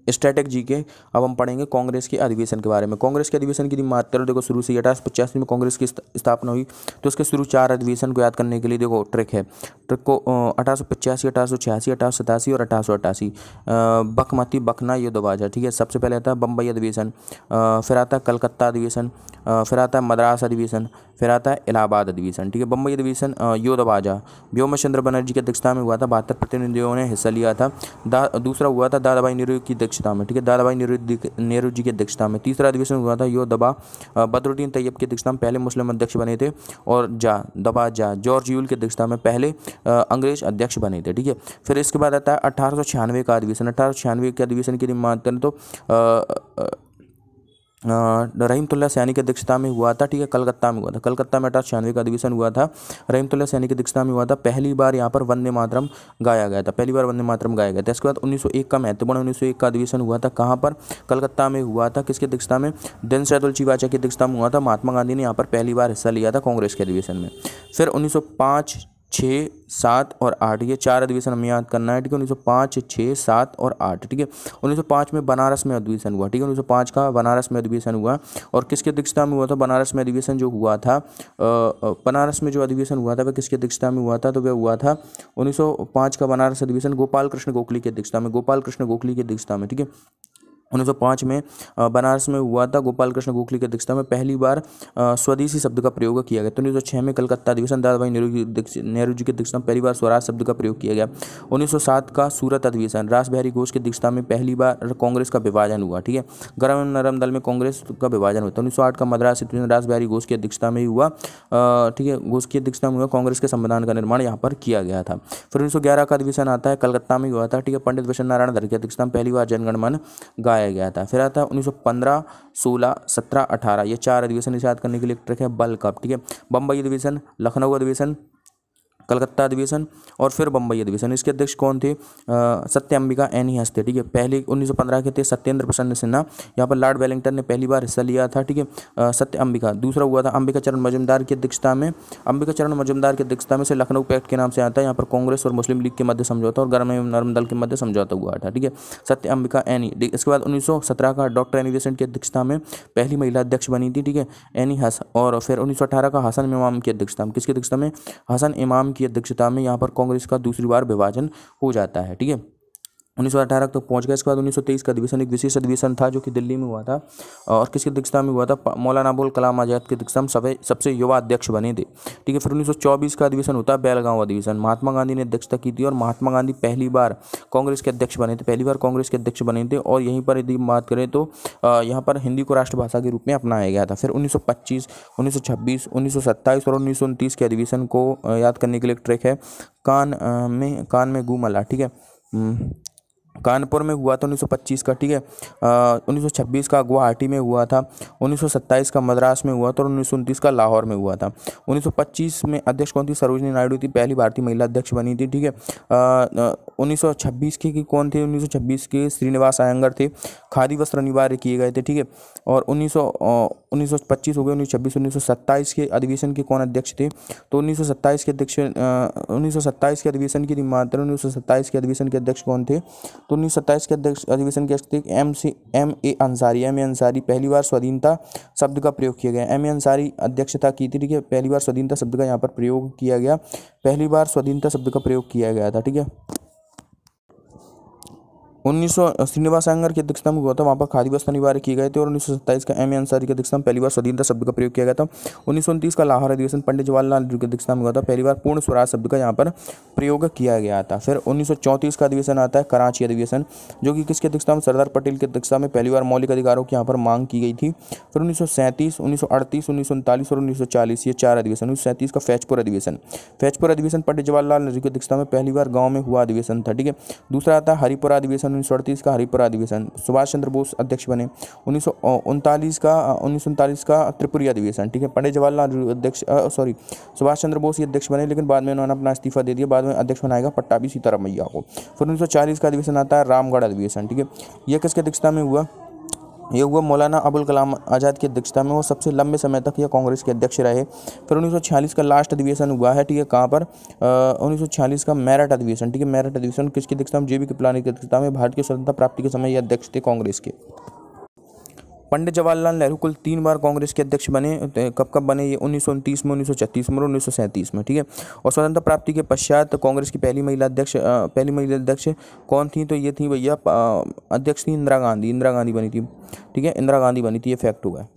Static G के। अब हम पढ़ेंगे कांग्रेस के अधिवेशन के बारे में। कांग्रेस के अधिवेशन की बात करो, देखो शुरू से 1885 में कांग्रेस की स्थापना हुई, तो उसके शुरू 4 अधिवेशन को याद करने के लिए देखो ट्रिक है। ट्रिक को 1885, 1886, 1887 और 1888। बकमती, बखना, युद्धबाजा, ठीक है। सबसे पहले आता है बम्बई अधिवेशन, फिर आता है कलकत्ता अधिवेशन, फिर आता है मद्रास अधिवेशन, फिर आता है इलाहाबाद अधिवेशन, ठीक है। बम्बई अधिवेशन योद्धबाजा व्योम चंद्र बनर्जी की अध्यक्षता में हुआ था, 72 प्रतिनिधियों ने हिस्सा लिया था। दूसरा हुआ था दादाभाई नेहरू की अध्यक्षता में, ठीक है, दादाभाई नेहरू जी की अध्यक्षता में। तीसरा अधिवेशन हुआ था योद्धबा बदरुद्दीन तैयब की अध्यक्षता में, पहले मुस्लिम अध्यक्ष बने थे। और जॉर्ज यूल की अध्यक्षता में पहले अंग्रेज अध्यक्ष बने थे, ठीक है। फिर इसके बाद आता है 1896 का अधिवेशन। 1896 के अधिवेशन की बात करें तो रहीमतुल्लाह सैनी की अध्यक्षता में हुआ था, ठीक है, कलकत्ता में हुआ था। कलकत्ता में 1896 का अधिवेशन हुआ था, रहीमतुल्लाह सैनी की अध्यक्षता में हुआ था। पहली बार यहाँ पर वंदे मातरम गाया गया था, पहली बार वंदे मातरम गाया गया था। इसके बाद 1901 का महत्वपूर्ण 1901 का अधिवेशन हुआ था, कहाँ पर? कलकत्ता में हुआ था। किसकी अध्यक्षता में? दिन सैदुल चिवाचा की अध्यक्षता में हुआ था। महात्मा गांधी ने यहाँ पर पहली बार हिस्सा लिया था कांग्रेस के अधिवेशन में। फिर 1905, 6, 7 और 8, ये 4 अधिवेशन हमें याद करना है, ठीक है। 1905, 6, 7 और 8, ठीक है। 1905 में बनारस में अधिवेशन हुआ, ठीक है। 1905 का बनारस में अधिवेशन हुआ, और किसकी अध्यक्षता में हुआ था? बनारस में अधिवेशन जो हुआ था, बनारस में जो अधिवेशन हुआ था वह किसकी अध्यक्षता में हुआ था? तो वह हुआ था 1905 का बनारस अधिवेशन गोपाल कृष्ण गोखले की अध्यक्षता में, गोपाल कृष्ण गोखले की अध्यक्षता में, ठीक है। 1905 में बनारस में हुआ था, गोपाल कृष्ण गोखले की अध्यक्षता में। पहली बार स्वदेशी शब्द का प्रयोग किया गया। तो 1906 में कलकत्ता अधिवेशन, दादाभाई नेहरू जी की अध्यक्षता में पहली बार स्वराज शब्द का प्रयोग किया गया। 1907 का सूरत अधिवेशन, रास बिहारी घोष की अध्यक्षता में पहली बार कांग्रेस का विभाजन हुआ, ठीक है। गरम एवं नरम दल में कांग्रेस का विभाजन हुआ था। 1908 का मद्रास अधिवेशन रास बिहारी घोष की अध्यक्षता में ही हुआ, ठीक है, घोष की अध्यक्षता में हुआ। कांग्रेस के संविधान का निर्माण यहाँ पर किया गया था। फिर 1911 का अधिवेशन आता है, कलकत्ता में हुआ था, ठीक है। पंडित वैश्व नारायण धर की अध्यक्षता में पहली बार जनगण मन गाया गया था। फिर आता है 1915, 16, 17, 18, ये 4 अधिवेशन याद करने के लिए ट्रिक है बल कप, ठीक है। बम्बई अधिवेशन, लखनऊ अधिवेशन, कलकत्ता अधिवेशन और फिर बम्बई अधिवेशन। इसके अध्यक्ष कौन थे? सत्य अंबिका एनिहस थे, ठीक है। पहले 1915 के थे सत्येंद्र प्रसन्न सिन्हा, यहाँ पर लॉर्ड वेलिंगटन ने पहली बार हिस्सा लिया था, ठीक है, सत्य अंबिका। दूसरा हुआ था अंबिका चरण मजूमदार की अध्यक्षता में, अंबिका चरण मजूमदार की अध्यक्षता में से लखनऊ पैक्ट के नाम से आता है। यहाँ पर कांग्रेस और मुस्लिम लीग के मध्य समझौता और गरम एवं नरम दल के मध्य समझौता हुआ था, ठीक है, सत्य अंबिका एनी। इसके बाद 1917 का डॉक्टर एनी बेसेंट की अध्यक्षता में पहली महिला अध्यक्ष बनी थी, ठीक है, एनी हस। और फिर 1918 का हसन इमाम की अध्यक्षता में, किसकी अध्यक्षता में? हसन इमाम की अध्यक्षता में यहाँ पर कांग्रेस का दूसरी बार विभाजन हो जाता है, ठीक है। 1918 तक पहुंच गया। इसके बाद 1923 का अधिवेशन एक विशेष अधिवेशन था जो कि दिल्ली में हुआ था, और किसकी अध्यक्षता में हुआ था? मौलाना अबुल कलाम आजाद की अध्यक्षता में सबसे युवा अध्यक्ष बने थे, ठीक है। फिर 1924 का अधिवेशन होता है बेलगांव अधिवेशन, महात्मा गांधी ने अध्यक्षता की थी और महात्मा गांधी पहली बार कांग्रेस के अध्यक्ष बने थे, पहली बार कांग्रेस के अध्यक्ष बने थे। और यहीं पर यदि बात करें तो यहाँ पर हिंदी को राष्ट्रभाषा के रूप में अपनाया गया था। फिर 1925, 1926, 1927 और 1929 के अधिवेशन को याद करने के लिए एक ट्रिक है कान में गू मला, ठीक है। कानपुर में हुआ था 1925 का, ठीक है। 1926 का गुवाहाटी में हुआ था, 1927 का मद्रास में हुआ था और 1929 का लाहौर में हुआ था। 1925 में अध्यक्ष कौन थी? सरोजिनी नायडू थी, पहली भारतीय महिला अध्यक्ष बनी थी, ठीक है। 1926 के कौन थे? 1926 के श्रीनिवास अयंगर थे, खादी वस्त्र अनिवार्य किए गए थे, ठीक है। और 1925 हो गए, 1926, 1927 के अधिवेशन के कौन अध्यक्ष थे? तो 1927 के अध्यक्ष 1927 के अधिवेशन की मात्र 1927 के अधिवेशन के अध्यक्ष कौन थे? तो 1927 के अध्यक्ष अधिवेशन के अध्यक्ष एम ए अंसारी पहली बार स्वाधीनता शब्द का प्रयोग किया गया। एम ए अंसारी अध्यक्षता की थी, ठीक है। पहली बार स्वाधीनता शब्द का यहाँ पर प्रयोग किया गया, पहली बार स्वाधीनता शब्द का प्रयोग किया गया था, ठीक है। 1900 श्रीनिवास अयंगर की अध्यक्षता में हुआ था, वहाँ पर खादी वस्त्र अनिवार्य किए गए थे। और 1927 का एम ए अंसारी की अध्यक्षता में पहली बार स्वाधीनता शब्द का प्रयोग किया गया था। 1929 का लाहौर अधिवेशन पंडित जवाहरलाल नेहरू की अध्यक्षता में हुआ था, पहली बार पूर्ण स्वराज शब्द का यहाँ पर प्रयोग किया गया था। फिर 1934 का अधिवेशन आता है कराची अधिवेशन, जो कि किसकी अध्यक्षता में? सरदार पटेल की अध्यक्षता में पहली बार मौलिक अधिकारों की यहाँ पर मांग की गई थी। फिर 1937, 1938, 1939 और 1940, ये 4 अधिवेशन। 1937 का फैजपुर अधिवेशन पंडित जवाहरलाल नेहरू की अध्यक्षता में पहली बार गाँव में हुआ अधिवेशन था, ठीक है। दूसरा आता है हरिपुरा अधिवेशन, 1938 का हरिपुरा अधिवेशन, सुभाष चंद्र बोस अध्यक्ष बने। 1939 का त्रिपुरी अधिवेशन, ठीक है। पंडित जवाहरलाल नेहरू सुभाष चंद्र बोस ही अध्यक्ष बने, लेकिन बाद में उन्होंने अपना इस्तीफा दे दिया, बाद में अध्यक्ष बनाएगा पट्टाभी सीतारामैया को। फिर 1940 का अधिवेशन आता है रामगढ़ अधिवेशन, ठीक है। यह किसकी अध्यक्षता में हुआ? ये हुआ मौलाना अबुल कलाम आज़ाद की अध्यक्षता में, वो सबसे लंबे समय तक ये कांग्रेस के अध्यक्ष रहे। फिर 1946 का लास्ट अधिवेशन हुआ है, ठीक है, कहाँ पर 1946 का मेरठ अधिवेशन, ठीक है, मेरठ अधिवेशन किसकी अध्यक्षता में, JB कृपलानी की अध्यक्षता में। भारत की स्वतंत्रता प्राप्ति के समय ये अध्यक्ष थे कांग्रेस के। पंडित जवाहरलाल नेहरू कुल 3 बार कांग्रेस के अध्यक्ष बने। कब कब बने ये, 1929 में, 1936 में और 1937 में, ठीक है। और स्वतंत्रता प्राप्ति के पश्चात कांग्रेस की पहली महिला अध्यक्ष कौन थी, तो ये थी भैया, अध्यक्ष थी इंदिरा गांधी बनी थी, ठीक है, इंदिरा गांधी बनी थी, ये फैक्ट हुआ है।